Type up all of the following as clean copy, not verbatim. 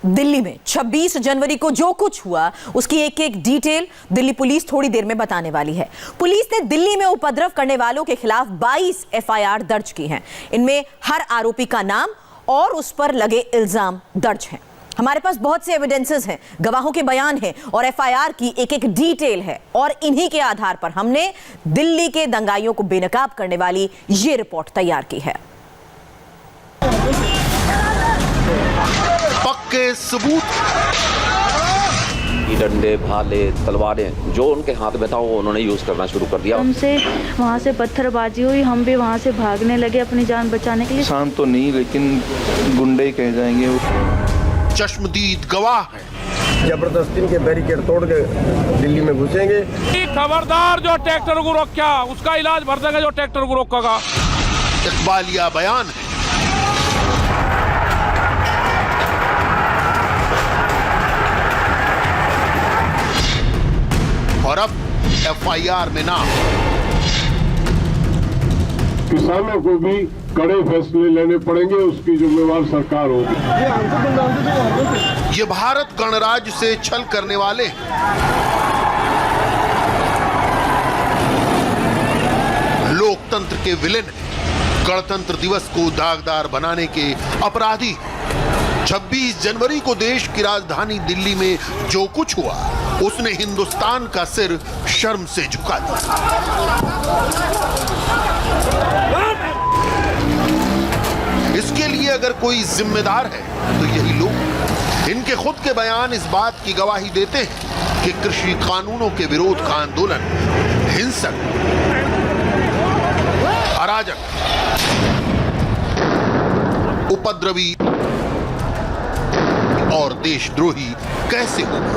दिल्ली में 26 जनवरी को जो कुछ हुआ उसकी एक एक डिटेल दिल्ली पुलिस थोड़ी देर में बताने वाली है। पुलिस ने दिल्ली में उपद्रव करने वालों के खिलाफ 22 एफआईआर दर्ज की हैं। इनमें हर आरोपी का नाम और उस पर लगे इल्जाम दर्ज हैं। हमारे पास बहुत से एविडेंसेस हैं, गवाहों के बयान हैं और एफआईआर की एक एक डिटेल है और इन्हीं के आधार पर हमने दिल्ली के दंगाइयों को बेनकाब करने वाली ये रिपोर्ट तैयार की है। पक्के सबूत, डंडे, भाले, तलवारें जो उनके हाथ में था वो उन्होंने यूज करना शुरू कर दिया। हमसे वहाँ से पत्थरबाजी हुई, हम भी वहाँ से भागने लगे अपनी जान बचाने के लिए। शांत तो नहीं, लेकिन गुंडे ही कह जाएंगे। चश्मदीद गवाह है। जबरदस्ती के बैरिकेड तोड़ के दिल्ली में घुसेंगे। खबरदार जो ट्रैक्टर को रोका उसका इलाज भर देगा, जो ट्रैक्टर को रोकेगा। इकबालिया बयान है। और अब एफआईआर में नाम। किसानों को भी कड़े फैसले लेने पड़ेंगे, उसकी जिम्मेवार सरकार होगी। ये भारत गणराज्य से छल करने वाले लोकतंत्र के विलेन, गणतंत्र दिवस को दागदार बनाने के अपराधी। 26 जनवरी को देश की राजधानी दिल्ली में जो कुछ हुआ उसने हिंदुस्तान का सिर शर्म से झुका दिया। इसके लिए अगर कोई जिम्मेदार है तो यही लोग। इनके खुद के बयान इस बात की गवाही देते हैं कि कृषि कानूनों के विरोध का आंदोलन हिंसक, अराजक, उपद्रवी और देशद्रोही कैसे होगा।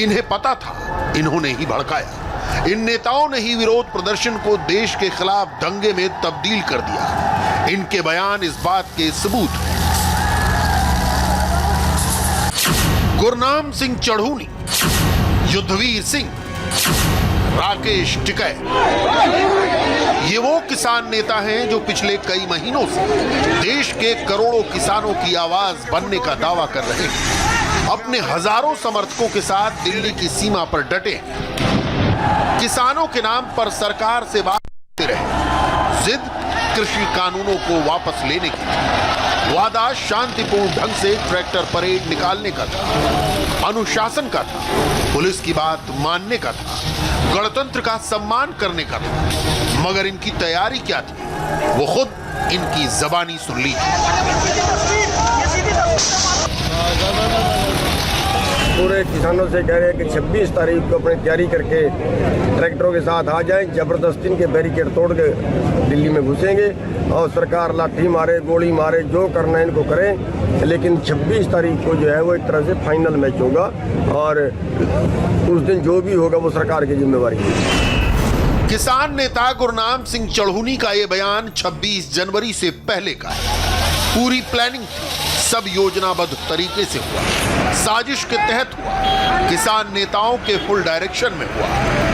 इन्हें पता था, इन्होंने ही भड़काया। इन नेताओं ने ही विरोध प्रदर्शन को देश के खिलाफ दंगे में तब्दील कर दिया। इनके बयान इस बात के सबूत हैं। गुरनाम सिंह चढ़ूनी, युद्धवीर सिंह, राकेश टिकैत, ये वो किसान नेता हैं जो पिछले कई महीनों से देश के करोड़ों किसानों की आवाज बनने का दावा कर रहे हैं। अपने हजारों समर्थकों के साथ दिल्ली की सीमा पर डटे, किसानों के नाम पर सरकार से बात करते रहे। जिद कृषि कानूनों को वापस लेने की, वादा शांतिपूर्ण ढंग से ट्रैक्टर परेड निकालने का था, अनुशासन का था, पुलिस की बात मानने का था, गणतंत्र का सम्मान करने का था। मगर इनकी तैयारी क्या थी वो खुद इनकी जबानी सुन लीजिए। पूरे किसानों से कह रहे हैं कि 26 तारीख को अपनी तैयारी करके ट्रैक्टरों के साथ आ जाएं। जबरदस्ती के बैरिकेड तोड़ के दिल्ली में घुसेंगे और सरकार लाठी मारे, गोली मारे, जो करना है इनको करें। लेकिन 26 तारीख को जो है वो एक तरह से फाइनल मैच होगा और उस दिन जो भी होगा वो सरकार की जिम्मेवारी है। किसान नेता गुरनाम सिंह चढ़ूनी का ये बयान 26 जनवरी से पहले का है। पूरी प्लानिंग थी, सब योजनाबद्ध तरीके से हुआ, साजिश के तहत हुआ, किसान नेताओं के फुल डायरेक्शन में हुआ।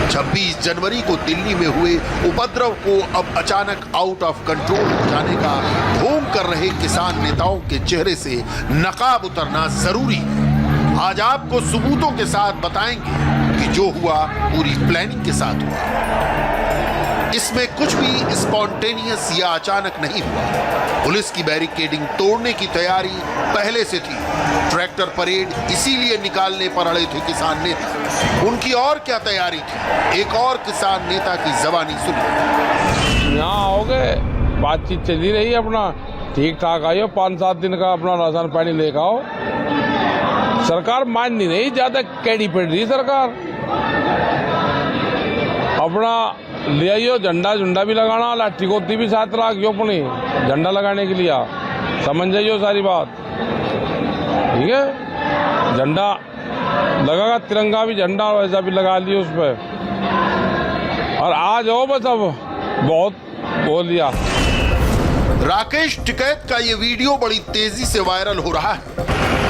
26 जनवरी को दिल्ली में हुए उपद्रव को अब अचानक आउट ऑफ कंट्रोल हो जाने का ढोंग कर रहे किसान नेताओं के चेहरे से नकाब उतरना जरूरी है। आज आपको सबूतों के साथ बताएंगे कि जो हुआ पूरी प्लानिंग के साथ हुआ। इसमें कुछ भी स्पॉन्टेनियस या अचानक नहीं हुआ। पुलिस की बैरिकेडिंग तोड़ने की तैयारी पहले से थी। ट्रैक्टर परेड इसीलिए निकालने पर अड़े थे किसान नेता। उनकी और क्या तैयारी थी, एक और किसान नेता की जबानी सुनिए। यहाँ आओगे, बातचीत चली रही अपना, ठीक ठाक आइयो, 5-7 दिन का अपना राशन पानी लेकर आओ। सरकार मान नहीं रही, ज्यादा कैडी पड़ रही सरकार। अपना ले आइयो, झंडा झुंडा भी लगाना, लाठी गोती भी साथ रखियो अपनी झंडा लगाने के लिए। समझ जाइयो सारी बात, ठीक है। झंडा लगेगा, तिरंगा भी झंडा वैसा भी लगा लियो उस पर। और आ जाओ बस, अब बहुत बोल लिया। राकेश टिकैत का ये वीडियो बड़ी तेजी से वायरल हो रहा है।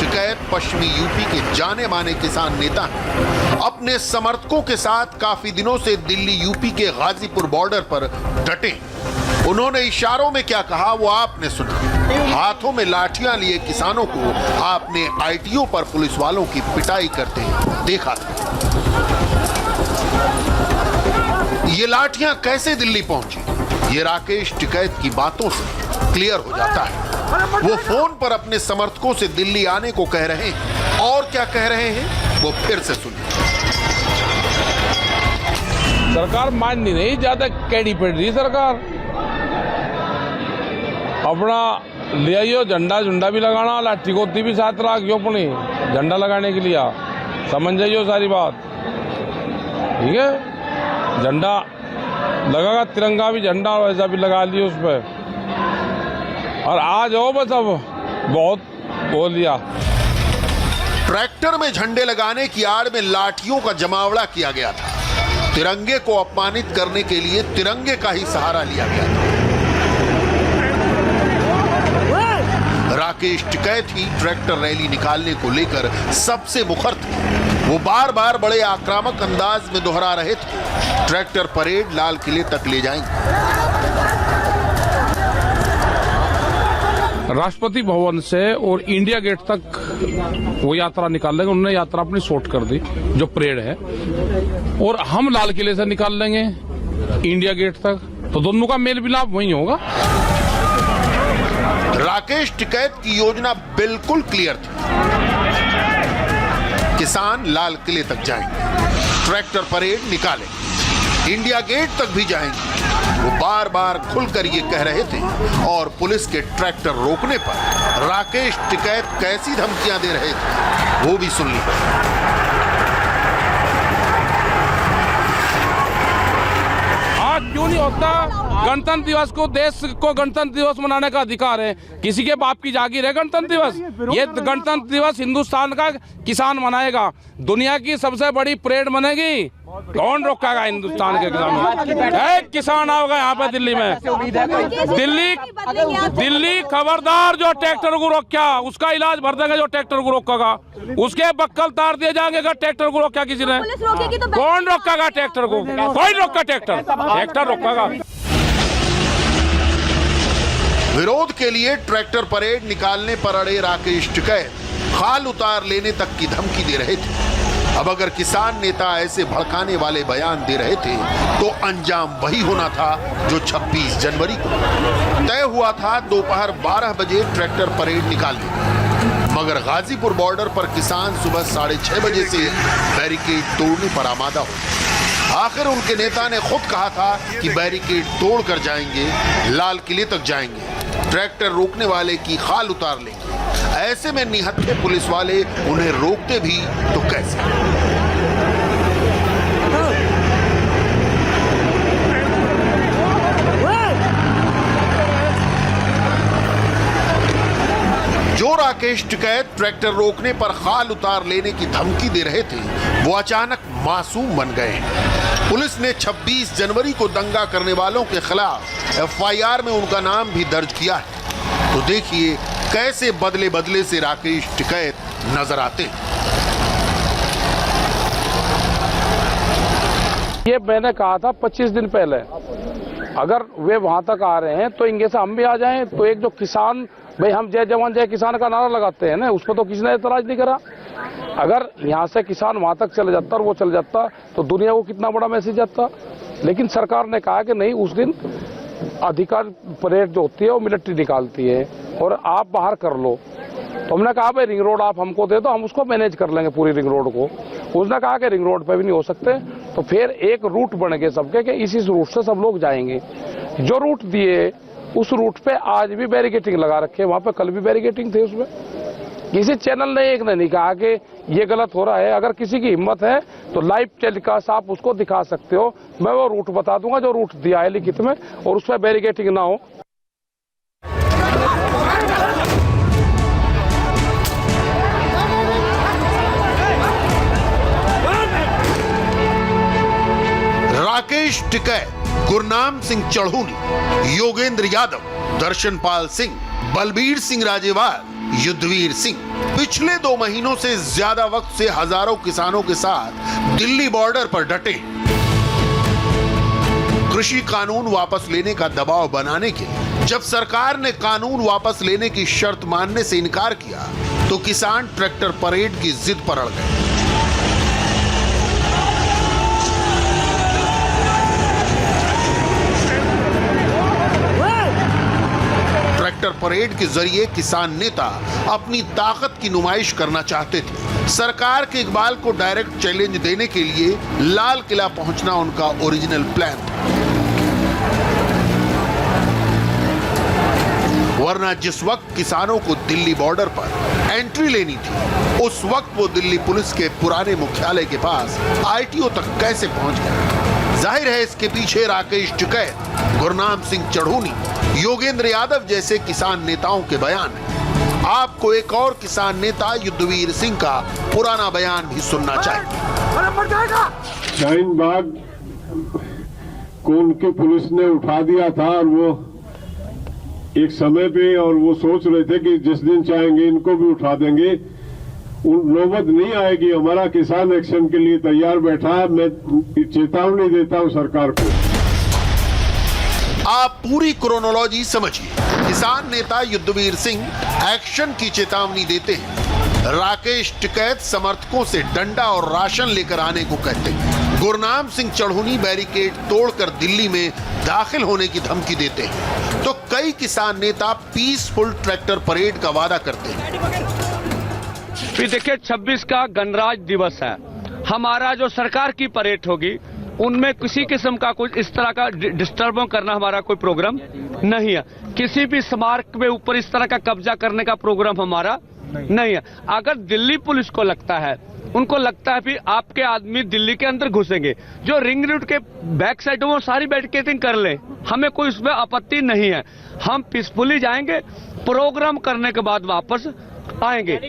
टिकैत पश्चिमी यूपी के जाने माने किसान नेता हैं। अपने समर्थकों के साथ काफी दिनों से दिल्ली यूपी के गाजीपुर बॉर्डर पर डटे। उन्होंने इशारों में क्या कहा वो आपने सुना। हाथों में लाठियां लिए किसानों को आपने आईटीओ पर पुलिस वालों की पिटाई करते देखा था। ये लाठियां कैसे दिल्ली पहुंची, ये राकेश टिकैत की बातों से क्लियर हो जाता है। वो फोन पर अपने समर्थकों से दिल्ली आने को कह रहे हैं और क्या कह रहे हैं वो फिर से सुनिए। सरकार मान नहीं रही, ज्यादा कैडी पड़ रही सरकार। अपना ले आइयो झंडा झुंडा भी लगाना, लाठी गोती भी साथ रखियो अपनी झंडा लगाने के लिए। समझ जाइयो सारी बात, ठीक है। झंडा लगेगा, तिरंगा भी झंडा वैसा भी लगा लियो उस पर। और आज हो बस, अब बहुत बोल लिया। ट्रैक्टर में झंडे लगाने की आड़ में लाठियों का जमावड़ा किया गया था। तिरंगे को अपमानित करने के लिए तिरंगे का ही सहारा लिया गया था। राकेश टिकैत ही ट्रैक्टर रैली निकालने को लेकर सबसे मुखर थे। वो बार बार बड़े आक्रामक अंदाज में दोहरा रहे थे, ट्रैक्टर परेड लाल किले तक ले जाएंगे। राष्ट्रपति भवन से और इंडिया गेट तक वो यात्रा निकाल लेंगे। उन्होंने यात्रा अपनी शॉर्ट कर दी, जो परेड है, और हम लाल किले से निकाल लेंगे इंडिया गेट तक। तो दोनों का मेल मिलाप वही होगा। राकेश टिकैत की योजना बिल्कुल क्लियर थी। किसान लाल किले तक जाएंगे, ट्रैक्टर परेड निकालेंगे, इंडिया गेट तक भी जाएंगे। वो बार बार खुलकर ये कह रहे थे और पुलिस के ट्रैक्टर रोकने पर राकेश टिकैत कैसी धमकियां दे रहे थे वो भी सुन ली। आज क्यों नहीं होता? गणतंत्र दिवस को, देश को गणतंत्र दिवस मनाने का अधिकार है। किसी के बाप की जागीर है गणतंत्र दिवस? ये गणतंत्र दिवस हिंदुस्तान का किसान मनाएगा। दुनिया की सबसे बड़ी परेड बनेगी, कौन रोकेगा हिंदुस्तान के किसानों? एक किसान आओगे यहाँ पे दिल्ली में, दिल्ली खबरदार, जो ट्रैक्टर को रोका उसका इलाज भर देंगे। जो ट्रैक्टर को रोकेगा उसके बक्कल तार दिए जाएंगे। अगर ट्रैक्टर को रोका किसी ने, कौन रोकेगा ट्रैक्टर को? कोई रोका ट्रैक्टर? ट्रैक्टर रोकेगा। विरोध के लिए ट्रैक्टर परेड निकालने पर अड़े राकेश टिकैत खाल उतार लेने तक की धमकी दे रहे थे। अब अगर किसान नेता ऐसे भड़काने वाले बयान दे रहे थे तो अंजाम वही होना था जो 26 जनवरी को तय हुआ था। दोपहर 12 बजे ट्रैक्टर परेड निकालने, मगर गाजीपुर बॉर्डर पर किसान सुबह 6:30 बजे से बैरिकेड तोड़ने पर आमादा हो। आखिर उनके नेता ने खुद कहा था कि बैरिकेड तोड़कर जाएंगे, लाल किले तक जाएंगे, ट्रैक्टर रोकने वाले की खाल उतार लेंगे। ऐसे में निहत्थे पुलिस वाले उन्हें रोकते भी तो कैसे? जो राकेश टिकैत ट्रैक्टर रोकने पर खाल उतार लेने की धमकी दे रहे थे वो अचानक मासूम बन गए। पुलिस ने 26 जनवरी को दंगा करने वालों के खिलाफ एफआईआर में उनका नाम भी दर्ज किया है। तो देखिए कैसे बदले बदले से राकेश टिकैत नजर आते हैं। ये मैंने कहा था 25 दिन पहले, अगर वे वहां तक आ रहे हैं तो इनके से हम भी आ जाएं। तो एक जो किसान, भाई हम जय जवान जय किसान का नारा लगाते हैं ना, उस पर तो किसी ने एतराज नहीं करा। अगर यहाँ से किसान वहां तक चले जाता और वो चले जाता तो दुनिया को कितना बड़ा मैसेज जाता। लेकिन सरकार ने कहा कि नहीं, उस दिन अधिकार परेड जो होती है वो मिलिट्री निकालती है और आप बाहर कर लो। तो हमने कहा भाई रिंग रोड आप हमको दे दो, हम उसको मैनेज कर लेंगे पूरी रिंग रोड को। उसने कहा कि रिंग रोड पे भी नहीं हो सकते। तो फिर एक रूट बन गए सबके कि इसी रूट से सब लोग जाएंगे। जो रूट दिए उस रूट पे आज भी बैरिकेटिंग लगा रखे, वहां पे कल भी बैरिकेटिंग थे। उसमें किसी चैनल ने एक ने नहीं कहा कि ये गलत हो रहा है। अगर किसी की हिम्मत है तो लाइव टेलीकास्ट आप उसको दिखा सकते हो। मैं वो रूट बता दूंगा जो रूट दिया है लिखित में, और उस पर बैरिकेटिंग ना हो। राकेश टिकैत, गुरनाम सिंह चढ़ूनी, योगेंद्र यादव, दर्शनपाल सिंह, बलबीर सिंह राजेवाल, युद्धवीर सिंह पिछले 2 महीनों से ज्यादा वक्त से हजारों किसानों के साथ दिल्ली बॉर्डर पर डटे। कृषि कानून वापस लेने का दबाव बनाने के जब सरकार ने कानून वापस लेने की शर्त मानने से इनकार किया तो किसान ट्रैक्टर परेड की जिद पर अड़ गए। ट्रैक्टर परेड के जरिए किसान नेता अपनी ताकत की नुमाइश करना चाहते थे। सरकार के इकबाल को डायरेक्ट चैलेंज देने के लिए लाल किला पहुंचना उनका ओरिजिनल प्लान था। वरना जिस वक्त किसानों को दिल्ली बॉर्डर पर एंट्री लेनी थी उस वक्त वो दिल्ली पुलिस के पुराने मुख्यालय के पास आईटीओ तक कैसे पहुंच गए। जाहिर है इसके पीछे राकेश टिकैत, गुरनाम सिंह चढ़ूनी, योगेंद्र यादव जैसे किसान नेताओं के बयान है। आपको एक और किसान नेता युद्धवीर सिंह का पुराना बयान भी सुनना चाहिए। शाहीन बाग को उनकी पुलिस ने उठा दिया था और वो एक समय पे और वो सोच रहे थे कि जिस दिन चाहेंगे इनको भी उठा देंगे। नौबत नहीं आएगी। हमारा किसान एक्शन के लिए तैयार बैठा है। मैं चेतावनी देता हूं सरकार को। आप पूरी क्रोनोलॉजी समझिए। किसान नेता युद्धवीर सिंह एक्शन की चेतावनी देते हैं। राकेश टिकैत समर्थकों से डंडा और राशन लेकर आने को कहते हैं। गुरनाम सिंह चढ़ूनी बैरिकेड तोड़कर दिल्ली में दाखिल होने की धमकी देते हैं। तो कई किसान नेता पीसफुल ट्रैक्टर परेड का वादा करते हैं। फिर देखिए 26 का गणराज दिवस है। हमारा जो सरकार की परेड होगी उनमें किसी किस्म का कुछ इस तरह का डिस्टर्ब करना हमारा कोई प्रोग्राम नहीं है। किसी भी स्मारक के ऊपर इस तरह का कब्जा करने का प्रोग्राम हमारा नहीं है। अगर दिल्ली पुलिस को लगता है, उनको लगता है कि आपके आदमी दिल्ली के अंदर घुसेंगे, जो रिंग रोड के बैक साइड वो सारी बैरिकेडिंग कर ले, हमें कोई उसमें आपत्ति नहीं है। हम पीसफुली जाएंगे, प्रोग्राम करने के बाद वापस आएंगे।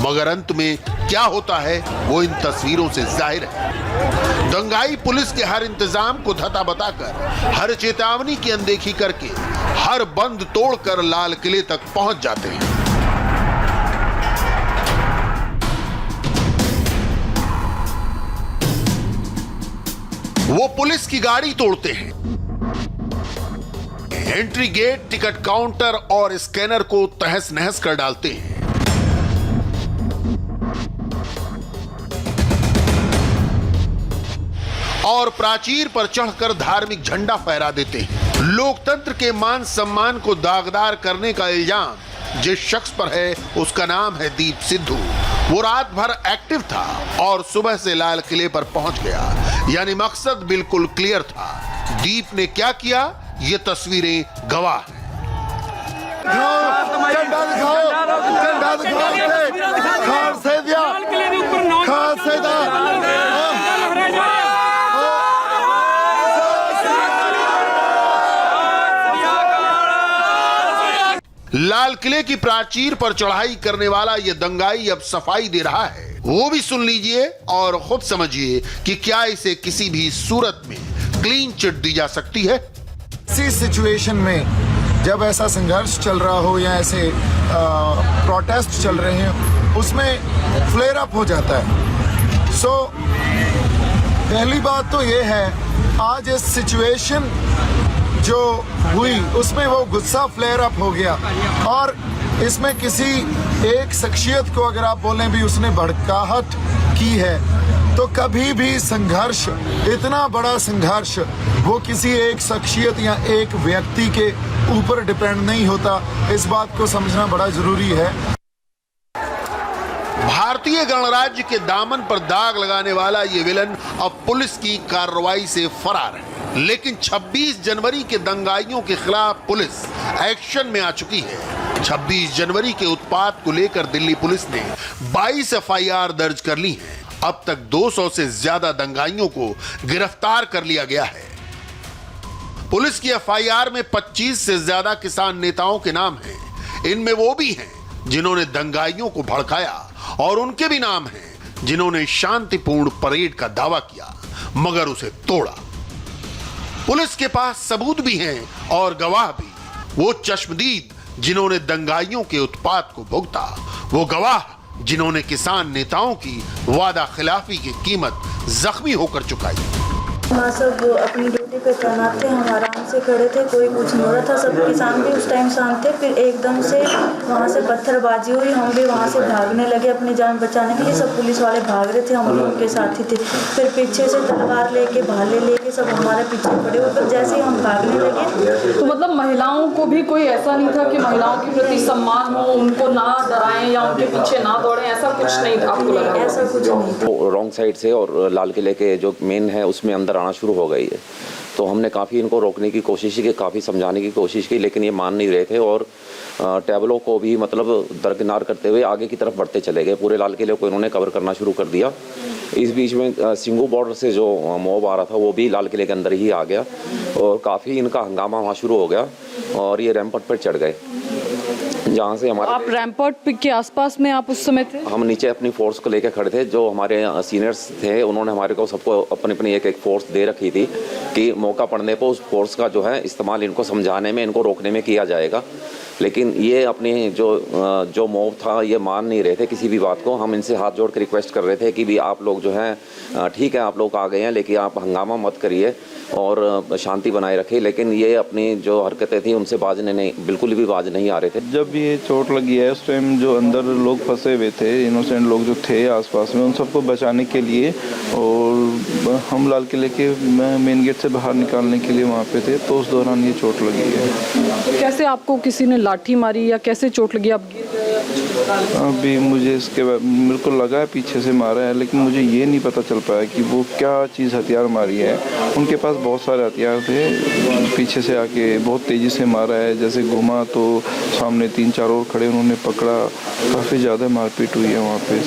मगर अंत में क्या होता है वो इन तस्वीरों से जाहिर है। दंगाई पुलिस के हर इंतजाम को धता बताकर, हर चेतावनी की अनदेखी करके, हर बंद तोड़कर लाल किले तक पहुंच जाते हैं। वो पुलिस की गाड़ी तोड़ते हैं, एंट्री गेट, टिकट काउंटर और स्कैनर को तहस नहस कर डालते हैं। और प्राचीर पर चढ़कर धार्मिक झंडा फहरा देते हैं। लोकतंत्र के मान सम्मान को दागदार करने का इल्जाम जिस शख्स पर है उसका नाम है दीप सिद्धू। वो रात भर एक्टिव था और सुबह से लाल किले पर पहुंच गया। यानी मकसद बिल्कुल क्लियर था। दीप ने क्या किया ये तस्वीरें गवाह हैं। लाल किले की प्राचीर पर चढ़ाई करने वाला ये दंगाई अब सफाई दे रहा है। वो भी सुन लीजिए और खुद समझिए कि क्या इसे किसी भी सूरत में क्लीन चिट दी जा सकती है। इसी सिचुएशन में जब ऐसा संघर्ष चल रहा हो या ऐसे प्रोटेस्ट चल रहे हैं उसमें फ्लेयर अप हो जाता है। सो पहली बात तो ये है, आज इस सिचुएशन जो हुई उसमें वो गुस्सा फ्लेयर अप हो गया और इसमें किसी एक शख्सियत को अगर आप बोलें भी उसने भड़काहट की है तो कभी भी संघर्ष, इतना बड़ा संघर्ष वो किसी एक शख्सियत या एक व्यक्ति के ऊपर डिपेंड नहीं होता। इस बात को समझना बड़ा जरूरी है। भारतीय गणराज्य के दामन पर दाग लगाने वाला ये विलन अब पुलिस की कार्रवाई से फरार है। लेकिन 26 जनवरी के दंगाइयों के खिलाफ पुलिस एक्शन में आ चुकी है। 26 जनवरी के उत्पात को लेकर दिल्ली पुलिस ने 22 एफआईआर दर्ज कर ली है। अब तक 200 से ज्यादा दंगाइयों को गिरफ्तार कर लिया गया है। पुलिस की एफआईआर में 25 से ज्यादा किसान नेताओं के नाम हैं। इनमें वो भी हैं जिन्होंने दंगाइयों को भड़काया और उनके भी नाम हैं जिन्होंने शांतिपूर्ण परेड का दावा किया मगर उसे तोड़ा। पुलिस के पास सबूत भी हैं और गवाह भी। वो चश्मदीद जिन्होंने दंगाइयों के उत्पात को भुगता, वो गवाह जिन्होंने किसान नेताओं की वादा खिलाफी की कीमत जख्मी होकर चुकाई। वहाँ सब अपनी ड्यूटी पे तैनात थे, हम आराम से खड़े थे, कोई कुछ नहीं हो रहा था, सब किसान भी उस टाइम शांत थे। फिर एकदम से वहाँ से पत्थरबाजी हुई, हम भी वहाँ से भागने लगे अपनी जान बचाने के लिए। सब पुलिस वाले भाग रहे थे, हम भी उनके साथ ही थे। फिर पीछे से तलवार लेके भाले लेके सब हमारे पीछे खड़े हो। फिर जैसे ही हम भागने लगे तो मतलब महिलाओं को भी कोई ऐसा नहीं था कि महिलाओं के प्रति सम्मान हो, उनको ना डराएं या उनके पीछे ना दौड़ें, ऐसा कुछ नहीं था आपको लगा? ऐसा कुछ नहीं था। रॉन्ग साइड से और लाल किले के जो मेन है उसमें अंदर आना शुरू हो गई है, तो हमने काफ़ी इनको रोकने की कोशिश की, काफ़ी समझाने की कोशिश की, लेकिन ये मान नहीं रहे थे और टैबलों को भी मतलब दरकिनार करते हुए आगे की तरफ बढ़ते चले गए। पूरे लाल किले को इन्होंने कवर करना शुरू कर दिया। इस बीच में सिंगू बॉर्डर से जो मॉब आ रहा था वो भी लाल किले के अंदर ही आ गया और काफ़ी इनका हंगामा वहाँ शुरू हो गया और ये रैंपट पर चढ़ गए, जहाँ से हमारे आप रैंपट के आसपास में आप उस समय थे? हम नीचे अपनी फोर्स को लेकर खड़े थे। जो हमारे सीनियर्स थे उन्होंने हमारे को सबको अपनी अपनी एक फोर्स दे रखी थी कि मौका पड़ने पर उस फोर्स का जो है इस्तेमाल इनको समझाने में, इनको रोकने में किया जाएगा। लेकिन ये अपनी जो मॉब था ये मान नहीं रहे थे किसी भी बात को। हम इनसे हाथ जोड़ कर रिक्वेस्ट कर रहे थे कि भी आप लोग जो हैं ठीक है, आप लोग आ गए हैं, लेकिन आप हंगामा मत करिए और शांति बनाए रखिए। लेकिन ये अपनी जो हरकतें थी उनसे बाजने नहीं, बिल्कुल भी बाज नहीं आ रहे थे। जब ये चोट लगी है उस टाइम जो अंदर लोग फंसे हुए थे, इनोसेंट लोग जो थे आसपास में, उन सबको बचाने के लिए और हम लाल किले के मेन गेट से बाहर निकालने के लिए वहाँ पे थे, तो उस दौरान ये चोट लगी है। कैसे आपको किसी ने लाठी मारी या कैसे चोट लगी? आप अभी मुझे इसके मेरे को लगा है पीछे से मारा है, लेकिन मुझे ये नहीं पता चल पाया कि वो क्या चीज़ हथियार मारी है। उनके पास बहुत सारे हथियार थे, पीछे से आके बहुत तेज़ी से मारा है। जैसे घुमा तो सामने 3-4 और खड़े, उन्होंने पकड़ा, काफ़ी ज़्यादा मारपीट हुई है वहाँ पे।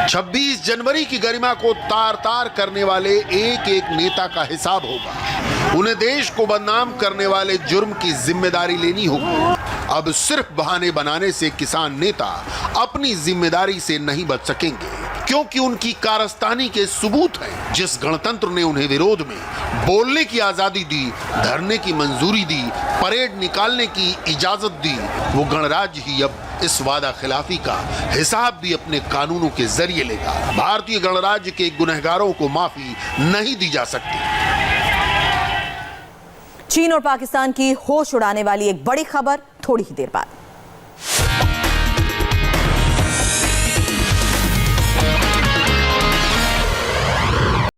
26 जनवरी की गरिमा को तार तार करने वाले एक एक नेता का हिसाब होगा। उन्हें देश को बदनाम करने वाले जुर्म की जिम्मेदारी लेनी होगी। अब सिर्फ बहाने बनाने से किसान नेता अपनी जिम्मेदारी से नहीं बच सकेंगे, क्योंकि उनकी कारस्तानी के सबूत हैं। जिस गणतंत्र ने उन्हें विरोध में बोलने की आजादी दी, धरने की मंजूरी दी, परेड निकालने की इजाजत दी, वो गणराज्य ही अब इस वादा खिलाफी का हिसाब भी अपने कानूनों के जरिए लेगा। भारतीय गणराज्य के गुनहगारों को माफी नहीं दी जा सकती। चीन और पाकिस्तान की होश उड़ाने वाली एक बड़ी खबर थोड़ी ही देर बाद।